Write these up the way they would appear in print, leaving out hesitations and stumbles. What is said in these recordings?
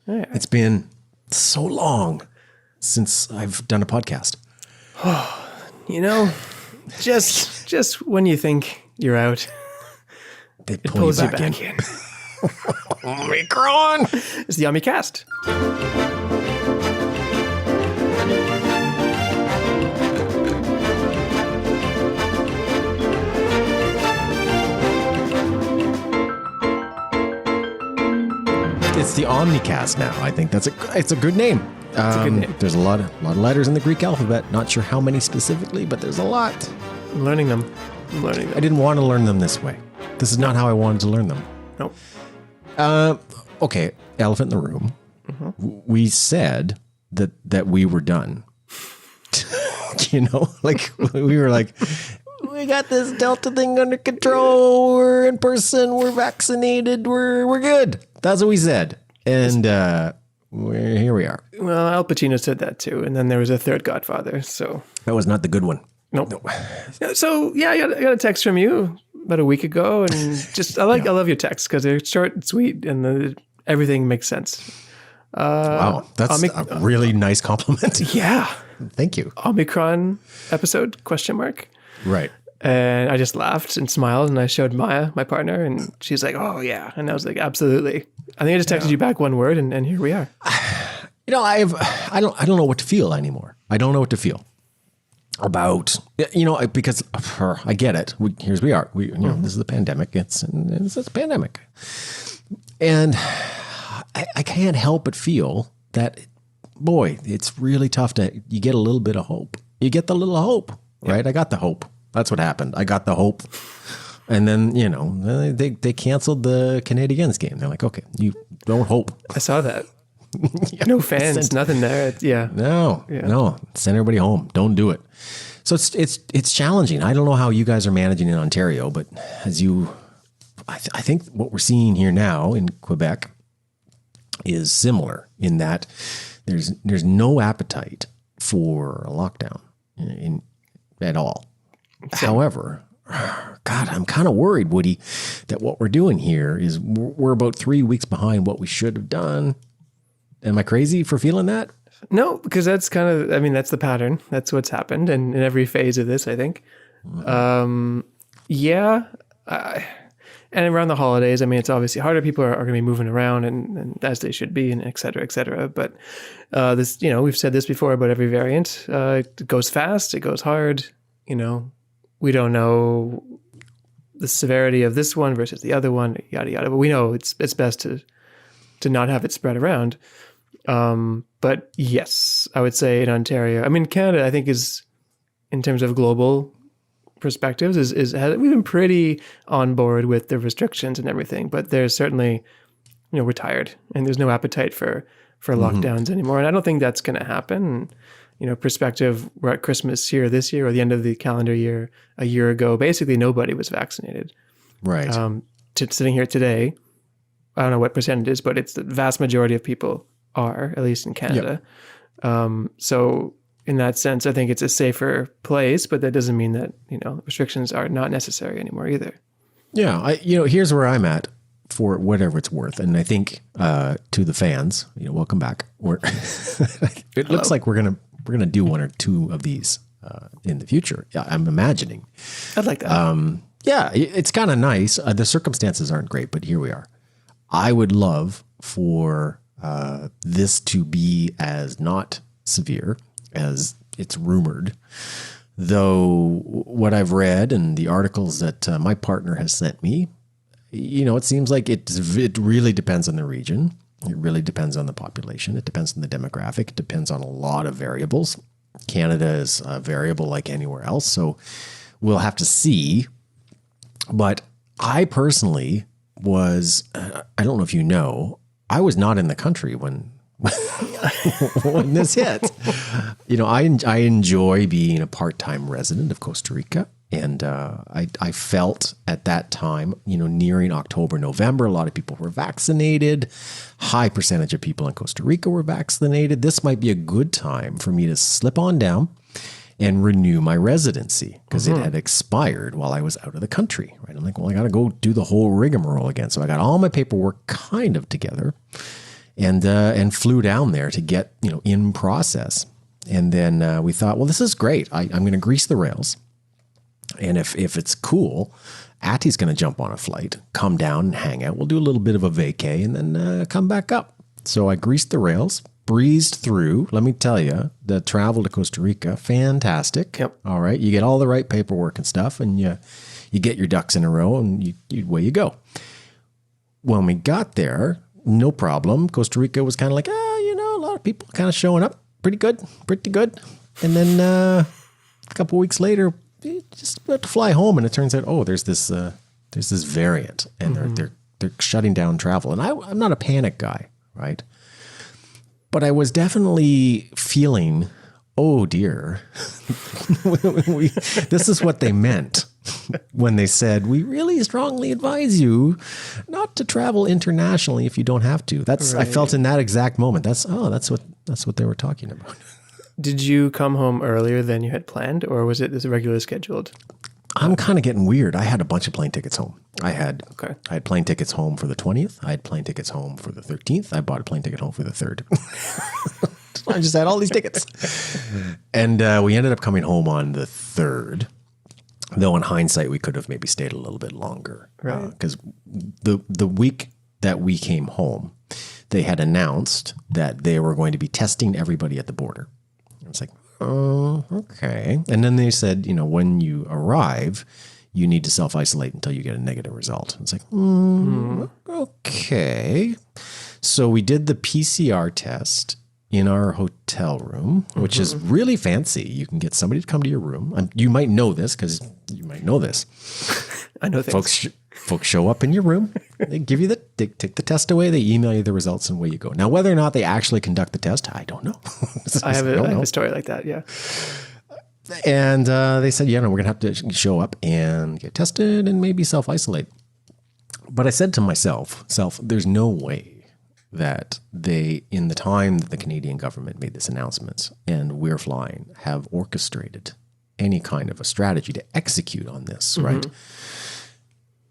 Yeah. It's been so long since I've done a podcast. You know, just when you think you're out, They it pull pulls you you back back in. in. Omicron! It's the OmiCast. It's the OmiCast now. I think it's a good name. It's a good name. There's a lot of letters in the Greek alphabet. Not sure how many specifically, but there's a lot. I'm learning them. I didn't want to learn them this way. This is not how I wanted to learn them. Nope. Okay, elephant in the room. Mm-hmm. We said that we were done. Like we were like, we got this Delta thing under control. We're in person. We're vaccinated. We're good. That's what we said. And here we are. Well, Al Pacino said that too, and then there was a third Godfather. So That was not the good one. nope. So yeah, I got a text from you about a week ago, and just I love your texts because they're short and sweet, and everything makes sense. Wow, that's a really nice compliment. Yeah. Thank you. Omicron episode ? Right. And I just laughed and smiled, and I showed Maya, my partner, and she's like, "Oh yeah," and I was like, "Absolutely." I think I just texted you back one word, and here we are. I don't know what to feel anymore. I don't know what to feel about, because I get it. Here we are. This is a pandemic. It's a pandemic. And I can't help but feel that, boy, it's really tough you get a little bit of hope. You get the little hope, right? I got the hope. That's what happened. I got the hope. And then, they canceled the Canadiens game. They're like, okay, you don't hope. I saw that. No fans, nothing there. No, send everybody home. Don't do it. So it's challenging. I don't know how you guys are managing in Ontario, but I think what we're seeing here now in Quebec is similar in that there's no appetite for a lockdown at all. However, God, I'm kind of worried, Woody, that what we're doing here is we're about 3 weeks behind what we should have done. Am I crazy for feeling that? No, because that's that's the pattern. That's what's happened in every phase of this, I think. And around the holidays, it's obviously harder. People are going to be moving around and as they should be, and et cetera, et cetera. But this, we've said this before about every variant. It goes fast. It goes hard. We don't know the severity of this one versus the other one, yada, yada. But we know it's best to not have it spread around. But yes, I would say in Ontario, Canada, I think is, in terms of global perspectives, we've been pretty on board with the restrictions and everything, but there's certainly, we're tired and there's no appetite for lockdowns anymore. And I don't think that's going to happen. Perspective, we're at Christmas here this year or the end of the calendar year, a year ago, basically nobody was vaccinated. Right. Sitting here today, I don't know what percentage it is, but it's the vast majority of people are, at least in Canada. Yep. So in that sense, I think it's a safer place, but that doesn't mean that, restrictions are not necessary anymore either. Yeah. Here's where I'm at for whatever it's worth. And I think, to the fans, welcome back. It looks like we're going to do one or two of these, in the future. I'm imagining. I'd like that. Yeah, it's kind of nice. The circumstances aren't great, but here we are. I would love for this to be as not severe as it's rumored, though what I've read and the articles that my partner has sent me, it seems like it really depends on the region. It really depends on the population. It depends on the demographic. It depends on a lot of variables. Canada is a variable like anywhere else, so we'll have to see. But I personally was, I don't know if I was not in the country when this hit. I enjoy being a part-time resident of Costa Rica. And I felt at that time, nearing October, November, a lot of people were vaccinated. High percentage of people in Costa Rica were vaccinated. This might be a good time for me to slip on down and renew my residency because it had expired while I was out of the country. Right? I'm like, well, I got to go do the whole rigmarole again. So I got all my paperwork kind of together. and flew down there to get, in process. And then we thought, well, this is great. I'm going to grease the rails. And if it's cool, Atti's going to jump on a flight, come down and hang out. We'll do a little bit of a vacay and then come back up. So I greased the rails, breezed through. Let me tell you, the travel to Costa Rica, fantastic. Yep. All right. You get all the right paperwork and stuff, and you get your ducks in a row, and away you go. When we got there, no problem. Costa Rica was kind of like, a lot of people kind of showing up. Pretty good. And then a couple weeks later, just about to fly home, and it turns out, there's this variant, and they're shutting down travel. And I'm not a panic guy, right? But I was definitely feeling, oh dear, this is what they meant when they said, we really strongly advise you not to travel internationally if you don't have to. Right. I felt in that exact moment. That's what they were talking about. Did you come home earlier than you had planned, or was it this regularly scheduled? I'm kind of getting weird. I had a bunch of plane tickets home. I had plane tickets home for the 20th. I had plane tickets home for the 13th. I bought a plane ticket home for the 3rd. I just had all these tickets. And we ended up coming home on the 3rd. Though in hindsight, we could have maybe stayed a little bit longer. Right. Because the week that we came home, they had announced that they were going to be testing everybody at the border. It's like, oh, okay. And then they said, when you arrive, you need to self-isolate until you get a negative result. It's like, okay. So we did the PCR test in our hotel room, which is really fancy. You can get somebody to come to your room. You might know this because you might know this. I know things. Folks show up in your room. They give you they take the test away. They email you the results, and away you go. Now, whether or not they actually conduct the test, I don't know. I have a story like that. Yeah. And they said, we're going to have to show up and get tested and maybe self-isolate. But I said to myself, there's no way that they, in the time that the Canadian government made this announcement and we're flying, have orchestrated any kind of a strategy to execute on this, right?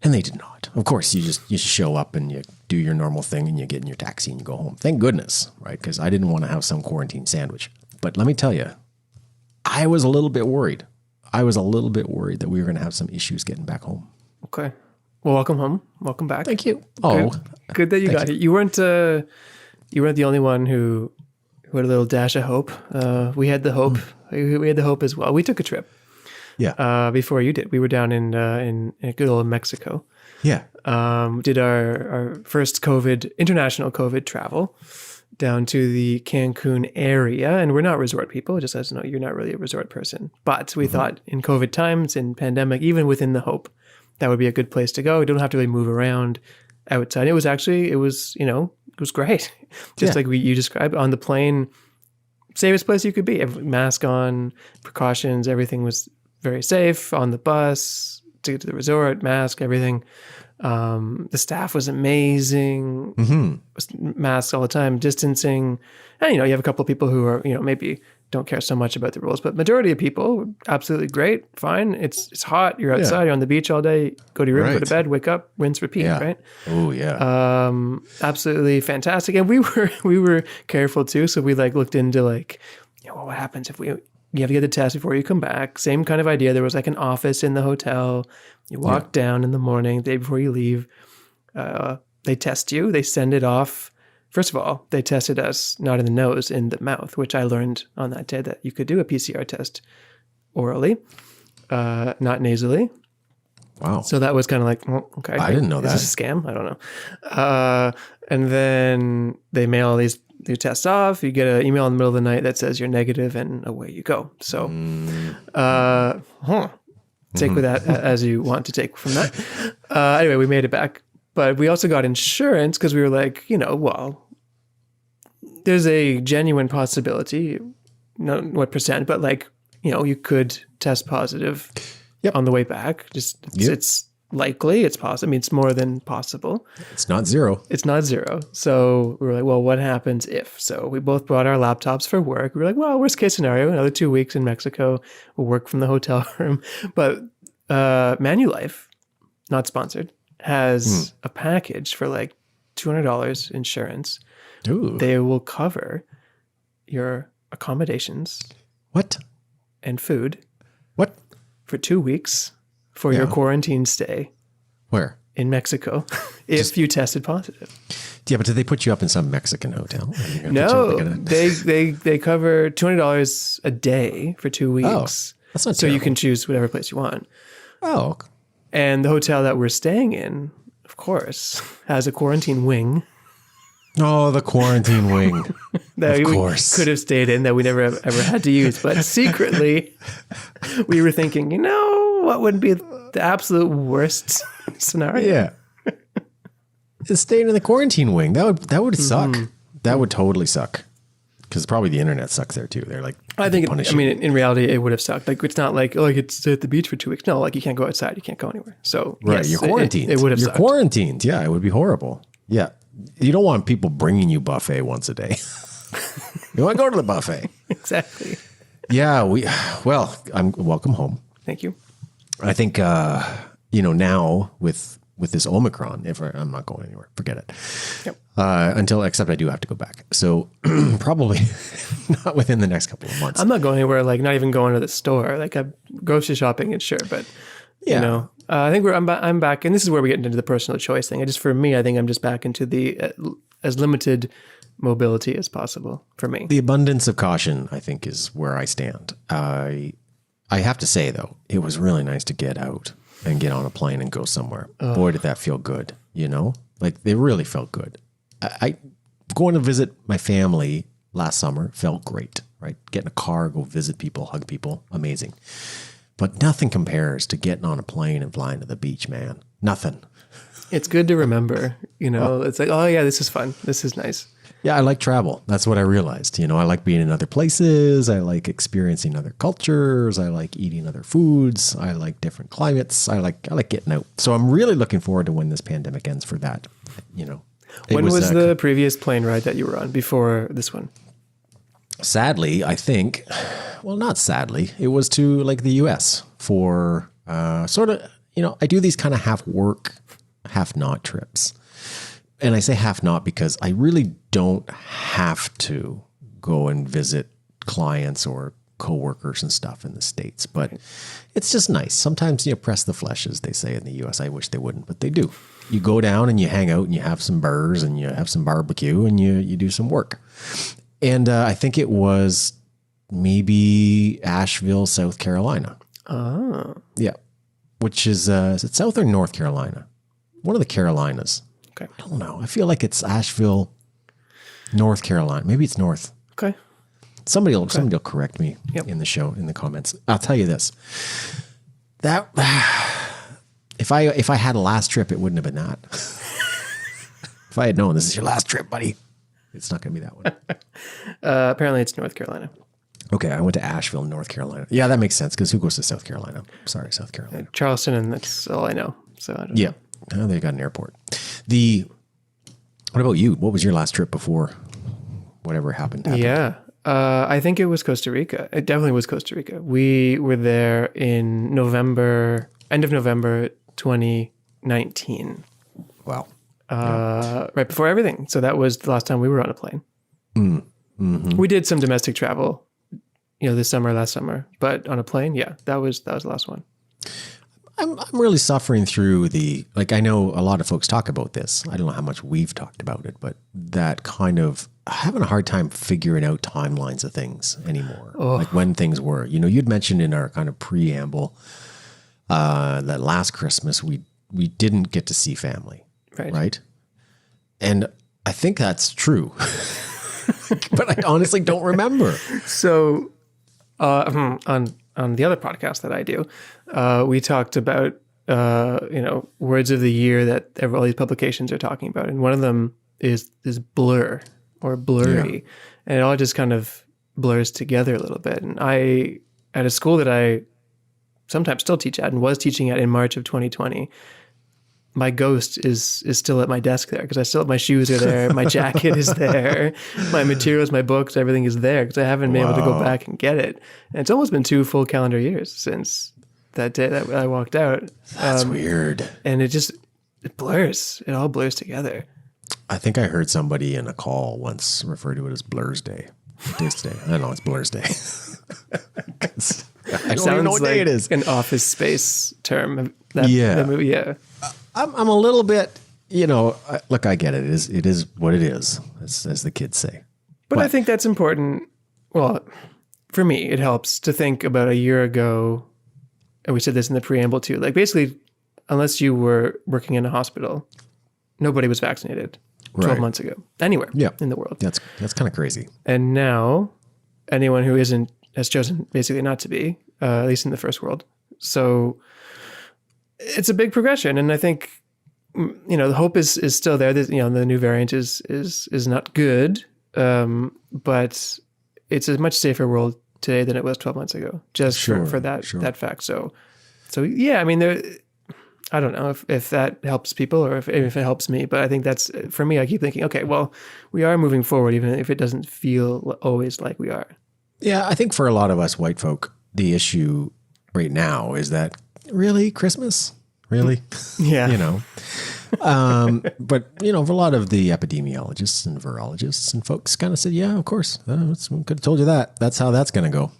And they did not. Of course, you show up and you do your normal thing and you get in your taxi and you go home. Thank goodness, right? Because I didn't want to have some quarantine sandwich. But let me tell you, I was a little bit worried. That we were going to have some issues getting back home. Okay. Well, welcome home. Welcome back. Thank you. Good that you got here. You weren't the only one who had a little dash of hope. We had the hope. We had the hope as well. We took a trip. Yeah. Before you did. We were down in good old Mexico. Yeah. Did our first international COVID travel down to the Cancun area. And we're not resort people. Just as you know, you're not really a resort person. But we thought in COVID times, in pandemic, even within the hope, that would be a good place to go. You don't have to really move around outside. It was great. Just like you described on the plane, safest place you could be. Mask on, precautions, everything was very safe. On the bus to get to the resort, mask, everything. The staff was amazing. Masks all the time, distancing. And, you have a couple of people who are, maybe don't care so much about the rules, but majority of people, absolutely great, fine. It's hot. You're outside. You're on the beach all day. Go to your room, go to bed, wake up, rinse, repeat. Right? Oh yeah. Absolutely fantastic. And we were careful too. So we looked into what happens if you have to get the test before you come back. Same kind of idea. There was an office in the hotel. You walk down in the morning, the day before you leave. They test you. They send it off. First of all, they tested us not in the nose, in the mouth, which I learned on that day that you could do a PCR test orally, not nasally. Wow. So that was kind of okay. I didn't know that. Is this a scam? I don't know. And then they mail all these tests off. You get an email in the middle of the night that says you're negative, and away you go. So take with that as you want to take from that. Anyway, we made it back. But we also got insurance because we were there's a genuine possibility, not what percent, but you could test positive on the way back. It's likely, it's possible. I mean, it's more than possible. It's not zero. So we were like, well, what happens if? So we both brought our laptops for work. We were like, well, worst case scenario, another 2 weeks in Mexico, we'll work from the hotel room. But Manulife, not sponsored, has a package for $200 insurance Ooh. They will cover your accommodations What? and food What? for 2 weeks for your quarantine stay Where? in Mexico if you tested positive. Yeah, but did they put you up in some Mexican hotel? Are you gonna put you No, up like they cover $200 a day for 2 weeks. that's not so you terrible. can choose whatever place you want. Oh, And the hotel that we're staying in, of course, has a quarantine wing oh, the quarantine wing. that Of we course. could have stayed in that we never ever had to use. But secretly, we were thinking, what would be the absolute worst scenario? Yeah. It's staying in the quarantine wing. That would suck. That would totally suck. Because probably the internet sucks there too. They're like, I think, punishing. in reality, it would have sucked. Like, it's not like, you stay at the beach for 2 weeks. No, like, you can't go outside. You can't go anywhere. So, right, yes, you're quarantined. It would have You're sucked. quarantined. Yeah, it would be horrible. Yeah. You don't want people bringing you buffet once a day. You want to go to the buffet. Exactly. Yeah, I'm welcome home. Thank you. I think, now with this Omicron, I'm not going anywhere, forget it. Yep. Except I do have to go back. So probably not within the next couple of months. I'm not going anywhere, like, not even going to the store. Like, I'm grocery shopping and sure, but, Yeah. I think I'm back, and this is where we get into the personal choice thing. For me, I think I'm just back into the as limited mobility as possible for me. The abundance of caution, I think, is where I stand. I have to say, though, it was really nice to get out and get on a plane and go somewhere. Boy, did that feel good, Like, they really felt good. I going to visit my family last summer felt great, right? Get in a car, go visit people, hug people, amazing. But nothing compares to getting on a plane and flying to the beach, man. Nothing. It's good to remember, it's like, oh yeah, this is fun. This is nice. Yeah, I like travel. That's what I realized. I like being in other places. I like experiencing other cultures. I like eating other foods. I like different climates. I like getting out. So I'm really looking forward to when this pandemic ends for that. When was the previous plane ride that you were on before this one? Sadly, I think, well, not sadly, it was to like the US for sort of, I do these kind of half work, half not trips. And I say half not because I really don't have to go and visit clients or coworkers and stuff in the States, but it's just nice. Sometimes, press the flesh, as they say in the US. I wish they wouldn't, but they do. You go down and you hang out and you have some burgers and you have some barbecue and you do some work. And I think it was maybe Asheville, South Carolina. Oh. Yeah. Which is it South or North Carolina? One of the Carolinas. Okay. I don't know. I feel like it's Asheville, North Carolina. Maybe it's North. Okay. Somebody will correct me in the show, in the comments. I'll tell you this. That if I had a last trip, it wouldn't have been that. If I had known this is your last trip, buddy, it's not going to be that one. Apparently it's North Carolina. Okay, I went to Asheville, North Carolina. Yeah, that makes sense because who goes to South Carolina? Sorry, South Carolina. Charleston, and that's all I know. So I don't know. Oh, they got an airport. What about you? What was your last trip before whatever happened? Yeah. I think it was Costa Rica. It definitely was Costa Rica. We were there in end of November 2019. Wow. Right before everything. So that was the last time we were on a plane. Mm-hmm. We did some domestic travel, last summer, but on a plane, that was the last one. I'm really suffering through I know a lot of folks talk about this. I don't know how much we've talked about it, but that kind of having a hard time figuring out timelines of things anymore. Like when things were, you'd mentioned in our kind of preamble that last Christmas we didn't get to see family, right? And I think that's true, but I honestly don't remember. So on the other podcast that I do, we talked about, words of the year that all these publications are talking about. And one of them is blur or blurry. And it all just kind of blurs together a little bit. And I, at a school that I sometimes still teach at and was teaching at in March of 2020, my ghost is still at my desk there because my shoes are there, my jacket is there, my materials, my books, everything is there because I haven't been able to go back and get it. And it's almost been 2 full calendar years since that day that I walked out. That's weird. And it blurs. It all blurs together. I think I heard somebody in a call once refer to it as Blur's Day. What day is today? I don't know. It's Blur's Day. I don't even know what day it is. An Office Space term. Yeah. The movie, yeah. I'm a little bit, look, I get it. It is what it is, as the kids say. But I think that's important. Well, for me, it helps to think about a year ago, and we said this in the preamble too, like basically, unless you were working in a hospital, nobody was vaccinated 12 months ago, anywhere in the world. That's kind of crazy. And now anyone who isn't has chosen basically not to be, at least in the first world. So it's a big progression. And I think, the hope is still there. That, the new variant is not good, but it's a much safer world today than it was 12 months ago, just for that fact. So yeah, I mean, I don't know if that helps people or if it helps me, but I think that's, for me, I keep thinking, okay, well, we are moving forward, even if it doesn't feel always like we are. Yeah, I think for a lot of us white folk, the issue right now is that, really, Christmas? Really? Yeah. But, for a lot of the epidemiologists and virologists and folks kind of said, yeah, of course. We could have told you that. That's how that's going to go.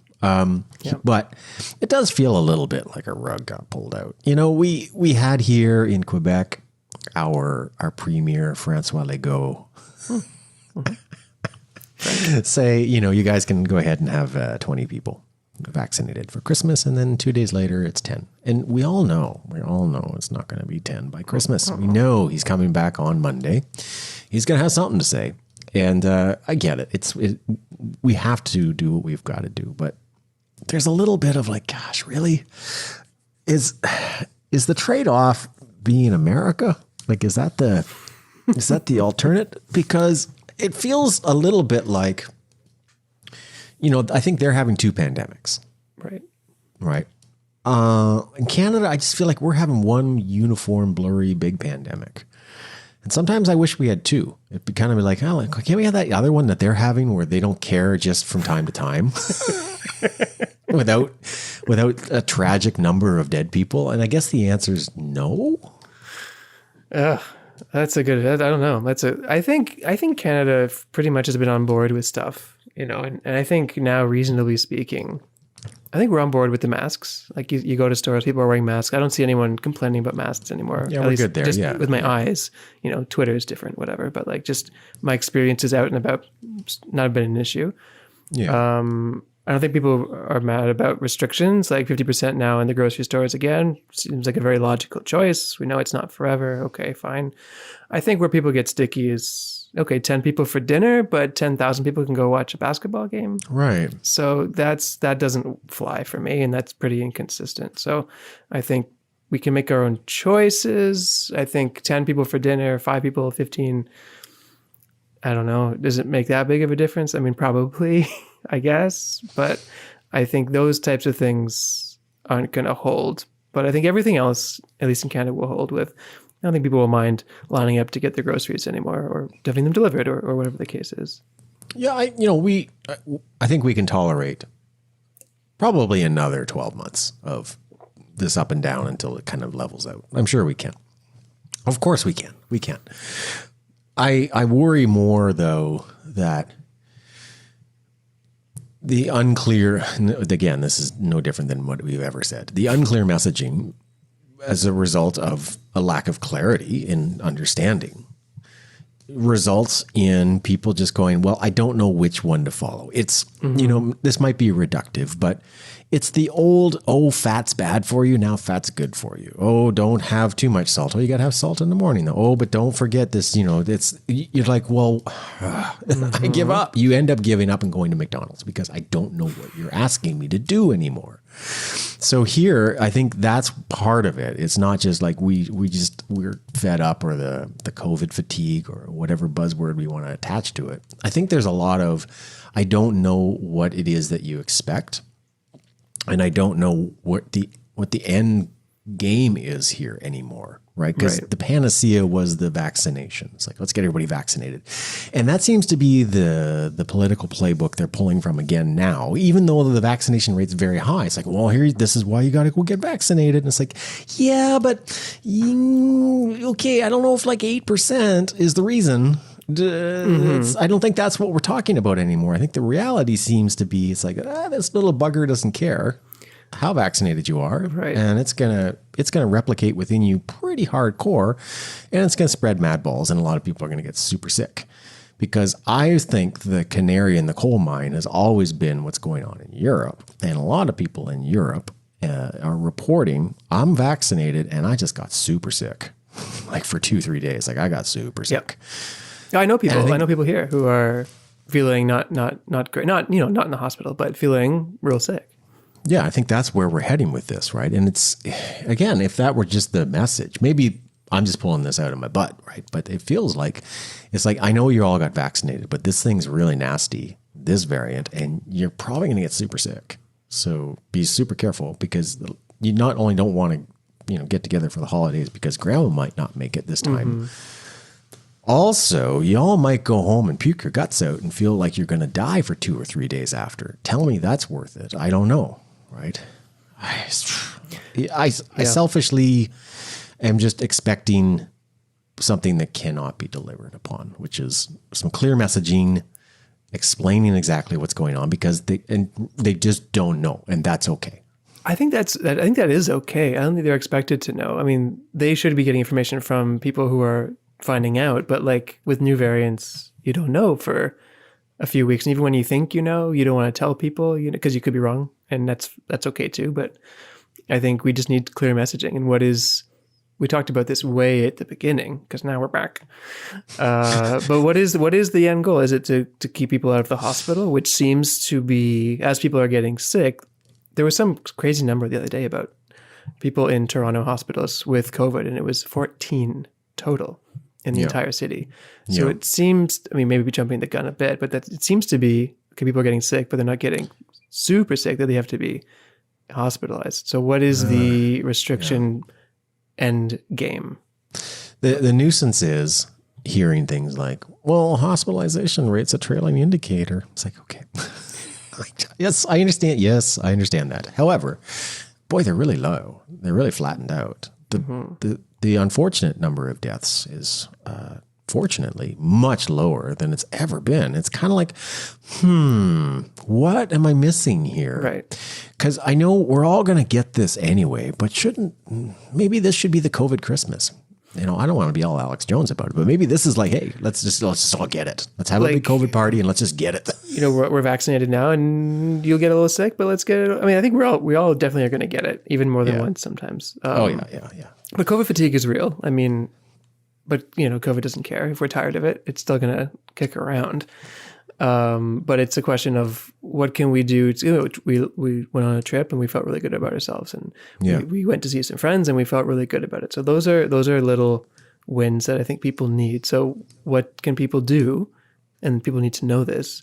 But it does feel a little bit like a rug got pulled out. We had here in Quebec our premier, Francois Legault, say, you guys can go ahead and have 20 people vaccinated for Christmas, and then 2 days later it's 10. And we all know it's not going to be 10 by Christmas. We know he's coming back on Monday. He's going to have something to say. And I get it. We have to do what we've got to do, but there's a little bit of like, gosh, really? Is the trade-off being America? Like, is that the alternate? Because it feels a little bit like, I think they're having two pandemics. Right. In Canada, I just feel like we're having one uniform, blurry, big pandemic. And sometimes I wish we had two. It'd be kind of like, can't we have that other one that they're having where they don't care just from time to time? without a tragic number of dead people? And I guess the answer is no. That's a good, I don't know. I think Canada pretty much has been on board with stuff, and I think now, reasonably speaking, I think we're on board with the masks. Like you go to stores, people are wearing masks. I don't see anyone complaining about masks anymore. Yeah, we're good there. Just with my eyes, Twitter is different, whatever. But like just my experiences out and about, not been an issue. Yeah. I don't think people are mad about restrictions, like 50% now in the grocery stores again. Seems like a very logical choice. We know it's not forever. Okay, fine. I think where people get sticky is, okay, 10 people for dinner, but 10,000 people can go watch a basketball game. Right. So that doesn't fly for me, and that's pretty inconsistent. So I think we can make our own choices. I think 10 people for dinner, 5 people, 15, I don't know. Does it make that big of a difference? I mean, probably. I guess, but I think those types of things aren't going to hold. But I think everything else, at least in Canada, will hold with. I don't think people will mind lining up to get their groceries anymore, or having them delivered, or whatever the case is. Yeah, I think we can tolerate probably another 12 months of this up and down until it kind of levels out. I'm sure we can. Of course we can. We can. I worry more, though, that the unclear, again, this is no different than what we've ever said. The unclear messaging as a result of a lack of clarity in understanding results in people just going, well, I don't know which one to follow. It's, this might be reductive, but it's the old, fat's bad for you. Now fat's good for you. Oh, don't have too much salt. Oh, you got to have salt in the morning. Oh, but don't forget this, you're like, well, I give up. You end up giving up and going to McDonald's because I don't know what you're asking me to do anymore. So here, I think that's part of it. It's not just like we're fed up, or the COVID fatigue, or whatever buzzword we want to attach to it. I think there's a lot of, I don't know what it is that you expect. And I don't know what the end game is here anymore. right? Because Right. the panacea was the vaccinations. Like, let's get everybody vaccinated. And that seems to be the political playbook they're pulling from again now, even though the vaccination rate's very high. It's like, well, this is why you got to go get vaccinated. And it's like, yeah, but okay, I don't know if like 8% is the reason. I don't think that's what we're talking about anymore. I think the reality seems to be, it's like, this little bugger doesn't care how vaccinated you are, Right. and it's gonna replicate within you pretty hardcore, and it's gonna spread mad balls, and a lot of people are gonna get super sick. Because I think the canary in the coal mine has always been what's going on in Europe, and a lot of people in Europe are reporting, I'm vaccinated and I just got super sick, like for 2-3 days. Like I got super sick. I know people. I know people here who are feeling not great. Not not in the hospital, but feeling real sick. Yeah, I think that's where we're heading with this, right? And it's, again, if that were just the message, maybe I'm just pulling this out of my butt, right? But it feels like, it's like, I know you all got vaccinated, but this thing's really nasty, this variant, and you're probably going to get super sick. So be super careful, because you not only don't want to, get together for the holidays because grandma might not make it this time. Also, y'all might go home and puke your guts out and feel like you're going to die for 2 or 3 days after. Tell me that's worth it. I don't know. Right. I selfishly am just expecting something that cannot be delivered upon, which is some clear messaging, explaining exactly what's going on, because they just don't know. And that's okay. I think that is okay. I don't think they're expected to know. I mean, they should be getting information from people who are finding out, but like with new variants, you don't know for a few weeks. And even when you think you don't want to tell people, because you could be wrong, and that's okay too. But I think we just need clear messaging. And we talked about this way at the beginning, because now we're back. But what is the end goal? Is it to keep people out of the hospital, which seems to be, as people are getting sick? There was some crazy number the other day about people in Toronto hospitals with COVID, and it was 14 total in the entire city. So it seems, I mean, maybe we're jumping the gun a bit, but that it seems to be, okay, people are getting sick, but they're not getting super sick that they have to be hospitalized. So what is the restriction end game? The nuisance is hearing things like, well, hospitalization rate's a trailing indicator. It's like, okay. Yes, I understand. Yes, I understand that. However, boy, they're really low. They're really flattened out. The unfortunate number of deaths is fortunately much lower than it's ever been. It's kind of like, what am I missing here? Right. Because I know we're all going to get this anyway, but maybe this should be the COVID Christmas. I don't want to be all Alex Jones about it, but maybe this is like, hey, let's just all get it. Let's have a big COVID party and let's just get it. We're vaccinated now, and you'll get a little sick, but let's get it. I mean, I think we all definitely are going to get it, even more than once sometimes. Yeah. But COVID fatigue is real. I mean, but COVID doesn't care if we're tired of it. It's still going to kick around. But it's a question of what can we do? We went on a trip and we felt really good about ourselves, and we went to see some friends and we felt really good about it. So those are little wins that I think people need. So what can people do? And people need to know this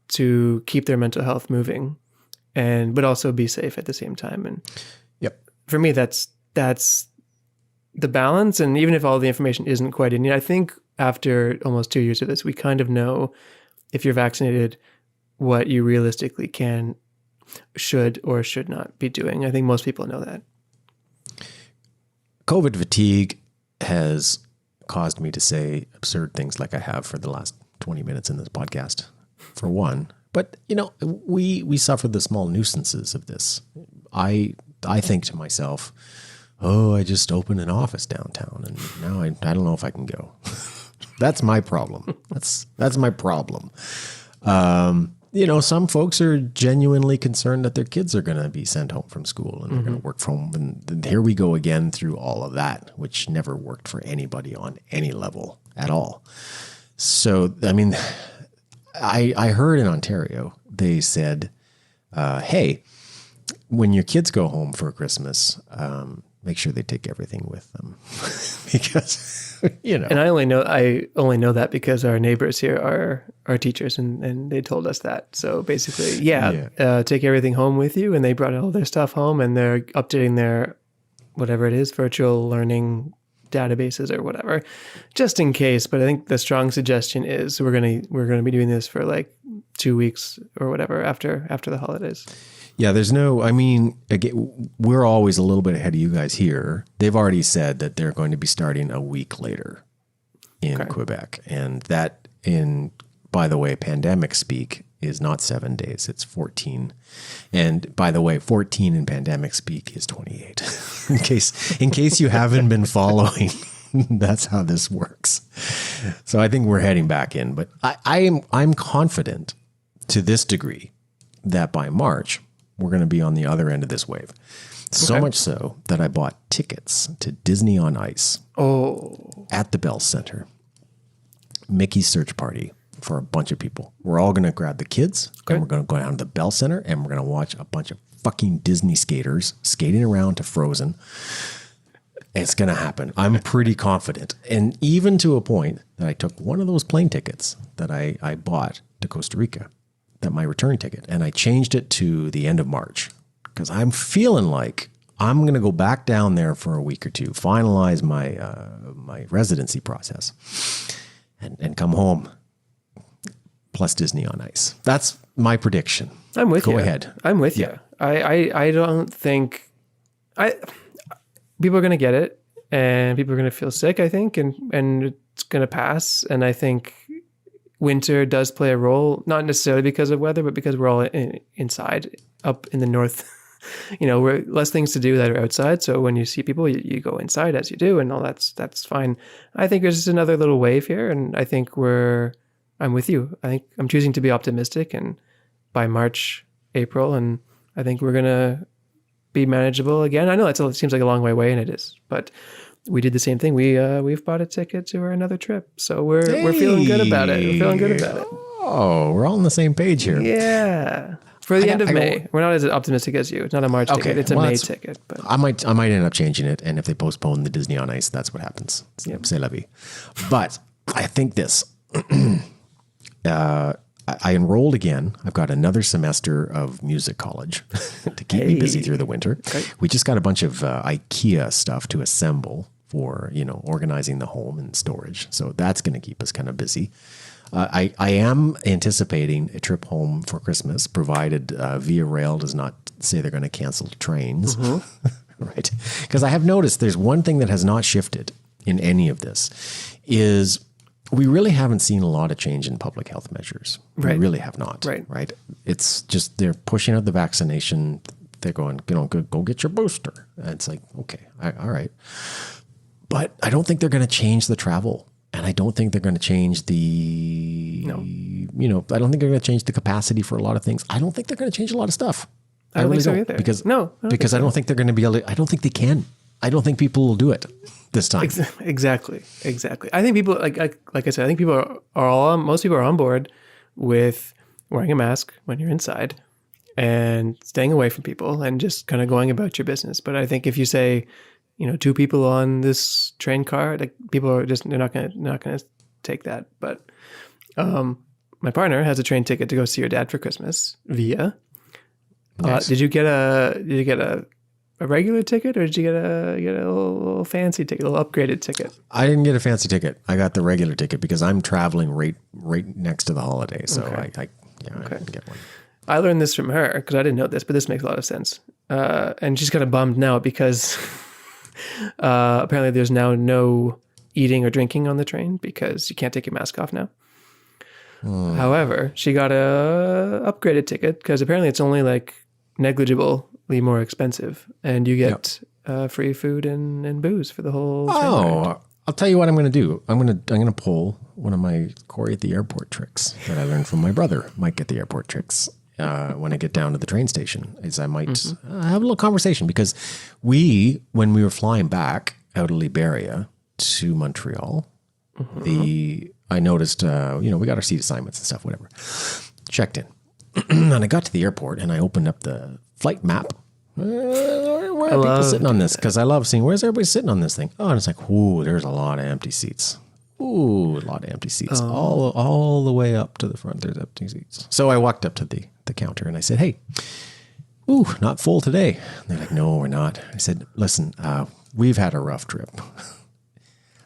to keep their mental health moving, but also be safe at the same time. And for me, that's the balance. And even if all the information isn't quite in it, I think after almost 2 years of this, we kind of know, if you're vaccinated, what you realistically should or should not be doing. I think most people know that. COVID fatigue has caused me to say absurd things like I have for the last 20 minutes in this podcast, for one. But, we suffer the small nuisances of this. I think to myself, I just opened an office downtown and now I don't know if I can go. That's my problem. That's my problem. Some folks are genuinely concerned that their kids are going to be sent home from school and they're going to work from home. And here we go again through all of that, which never worked for anybody on any level at all. So, I mean, I heard in Ontario, they said, hey, when your kids go home for Christmas, make sure they take everything with them because, And I only know that because our neighbors here are teachers and they told us that. So basically, take everything home with you. And they brought all their stuff home and they're updating their, whatever it is, virtual learning databases or whatever, just in case. But I think the strong suggestion is we're gonna be doing this for like 2 weeks or whatever after the holidays. Yeah, there's no, I mean, again, we're always a little bit ahead of you guys here. They've already said that they're going to be starting a week later in Quebec. And that, by the way, pandemic speak is not 7 days, it's 14. And by the way, 14 in pandemic speak is 28. in case you haven't been following, that's how this works. So I think we're heading back in, but I'm confident to this degree that by March, we're going to be on the other end of this wave. So much so that I bought tickets to Disney on Ice at the Bell Center. Mickey's search party for a bunch of people. We're all going to grab the kids and we're going to go down to the Bell Center and we're going to watch a bunch of fucking Disney skaters skating around to Frozen. It's going to happen. I'm pretty confident. And even to a point that I took one of those plane tickets that I bought to Costa Rica, that my return ticket, and I changed it to the end of March because I'm feeling like I'm going to go back down there for a week or two, finalize my my residency process, and come home. Plus Disney on Ice. That's my prediction. I'm with you. Go ahead. I'm with you. I don't think people are going to get it, and people are going to feel sick, I think, and it's going to pass. And I think winter does play a role, not necessarily because of weather, but because we're all inside up in the north. We're less things to do that are outside. So when you see people, you go inside as you do, and all that's fine. I think there's just another little wave here, and I think I'm with you. I think I'm choosing to be optimistic, and by March, April, and I think we're gonna be manageable again. I know it seems like a long way away, and it is, but we did the same thing. We've bought a ticket to another trip, so we're feeling good about it. We're feeling good about it. Oh, we're all on the same page here. Yeah, for the end of May. We're not as optimistic as you. It's not a March ticket; it's a May ticket. But I might end up changing it, and if they postpone the Disney on Ice, that's what happens. Yep. C'est la vie. But I think this. I enrolled again. I've got another semester of music college to keep me busy through the winter. Okay. We just got a bunch of IKEA stuff to assemble for, organizing the home and storage. So that's going to keep us kind of busy. I am anticipating a trip home for Christmas, provided Via Rail does not say they're going to cancel trains. Mm-hmm. Right. Because I have noticed there's one thing that has not shifted in any of this is we really haven't seen a lot of change in public health measures. Right. We really have not. Right. It's just they're pushing out the vaccination. They're going, go get your booster. And it's like, okay, all right. But I don't think they're going to change the travel. And I don't think they're going to change I don't think they're going to change the capacity for a lot of things. I don't think they're going to change a lot of stuff. I don't think so either. Because I don't think they're going to be able to, I don't think they can. I don't think people will do it this time. Exactly. I think people, like I said, I think people most people are on board with wearing a mask when you're inside and staying away from people and just kind of going about your business. But I think if you say, 2 people on this train car, like people are just, they're not going to take that. But my partner has a train ticket to go see her dad for Christmas via. Nice. Did you get a regular ticket, or did you get a little fancy ticket, a little upgraded ticket? I didn't get a fancy ticket. I got the regular ticket because I'm traveling right next to the holiday. So I didn't get one. I learned this from her because I didn't know this, but this makes a lot of sense. And she's kind of bummed now because apparently there's now no eating or drinking on the train because you can't take your mask off now. However, she got a upgraded ticket because apparently it's only like negligibly more expensive, and you get free food and booze for the whole train ride. I'll tell you what I'm going to do. I'm going to pull one of my Corey at the airport tricks that I learned from my brother, Mike at the airport tricks. When I get down to the train station, is I might have a little conversation because when we were flying back out of Liberia to Montreal, I noticed, we got our seat assignments and stuff, whatever. Checked in. And I got to the airport and I opened up the flight map. Where are people sitting on this? Because I love seeing, where's everybody sitting on this thing? Oh, and it's like, ooh, there's a lot of empty seats. Ooh, a lot of empty seats. All the way up to the front, there's empty seats. So I walked up to the counter and I said, hey, not full today. And they're like, no, we're not. I said, listen, we've had a rough trip.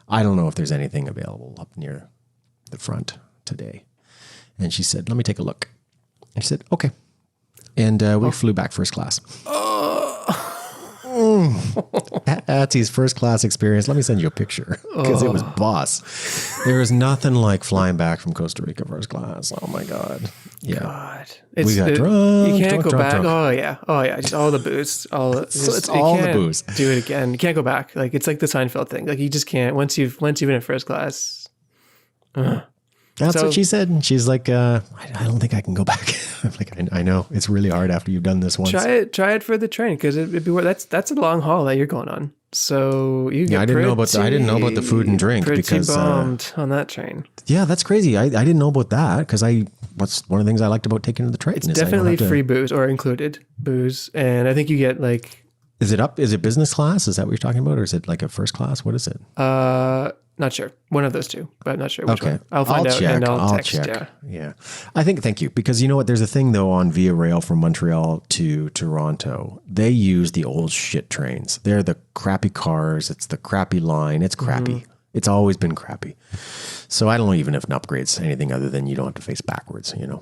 I don't know if there's anything available up near the front today. And she said, let me take a look. I said, okay. And we flew back first class. Atsy's first class experience. Let me send you a picture because it was boss. There was nothing like flying back from Costa Rica first class. Oh my God. Yeah. God. We got drunk. You can't drunk, go drunk, back. drunk. Oh yeah. Oh yeah. Just all the booze. It's all the booze. Do it again. You can't go back. Like it's like the Seinfeld thing. Like you just can't once you've been in first class. That's what she said. And she's like, I don't think I can go back. I'm like, I know it's really hard after you've done this once. Try it for the train because it'd be that's a long haul that you're going on. So you get I didn't know about the food and drink because bombed on that train. Yeah, that's crazy. I didn't know about that because what's one of the things I liked about taking the train. It's definitely free booze or included booze, and I think you get like. Is it business class? Is that what you're talking about, or is it like a first class? What is it? Not sure. One of those two, but I'm not sure which one. I'll find out check. and I'll text. Check. Yeah. Thank you. Because you know what? There's a thing though on Via Rail from Montreal to Toronto. They use the old shit trains. They're the crappy cars. It's the crappy line. It's crappy. It's always been crappy. So I don't know even if an upgrade's anything other than you don't have to face backwards, you know.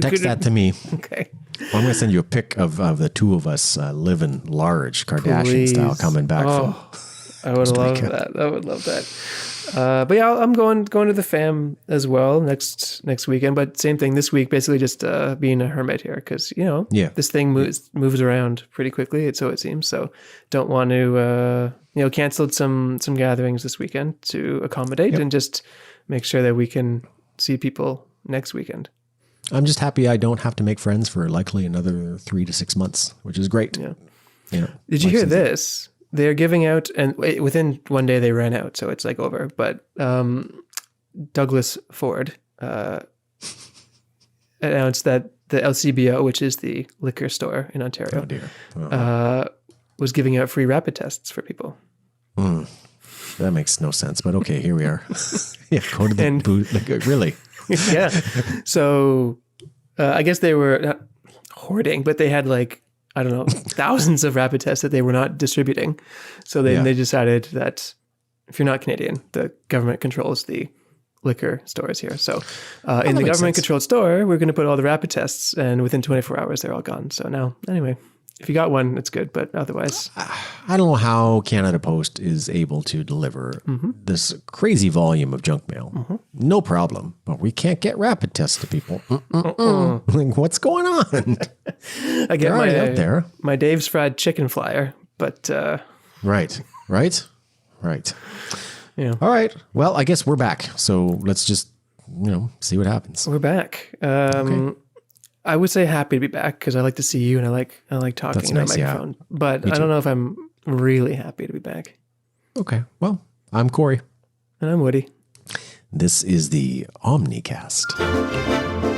Text that to me. Okay. I'm going to send you a pic of the two of us living large Kardashian style coming back from... I would love that. I would love that. But yeah, I'm going to the fam as well next weekend. But same thing this week, basically just being a hermit here because this thing moves around pretty quickly. So it seems. So don't want to canceled some gatherings this weekend to accommodate and just make sure that we can see people next weekend. I'm just happy I don't have to make friends for likely another 3 to 6 months, which is great. Yeah. Did you hear this? They're giving out, and within one day they ran out, so it's like over. But Douglas Ford announced that the LCBO, which is the liquor store in Ontario, was giving out free rapid tests for people. That makes no sense, but okay, here we are. Go to the booth. Really? Yeah. So I guess they were not hoarding, but they had I don't know, thousands of rapid tests that they were not distributing. So they decided that if you're not Canadian, the government controls the liquor stores here. So in the government controlled store, we're going to put all the rapid tests and within 24 hours, they're all gone. So now, anyway, if you got one, it's good. But otherwise. I don't know how Canada Post is able to deliver this crazy volume of junk mail. No problem. But we can't get rapid tests to people. Like, what's going on? I get out there. My Dave's Fried Chicken flyer, but... Right. Yeah. All right. Well, I guess we're back. So let's just, see what happens. We're back. Okay. I would say happy to be back because I like to see you and I like talking on the microphone. Yeah. But I don't know if I'm really happy to be back. Okay. Well, I'm Corey. And I'm Woody. This is the OmiCast.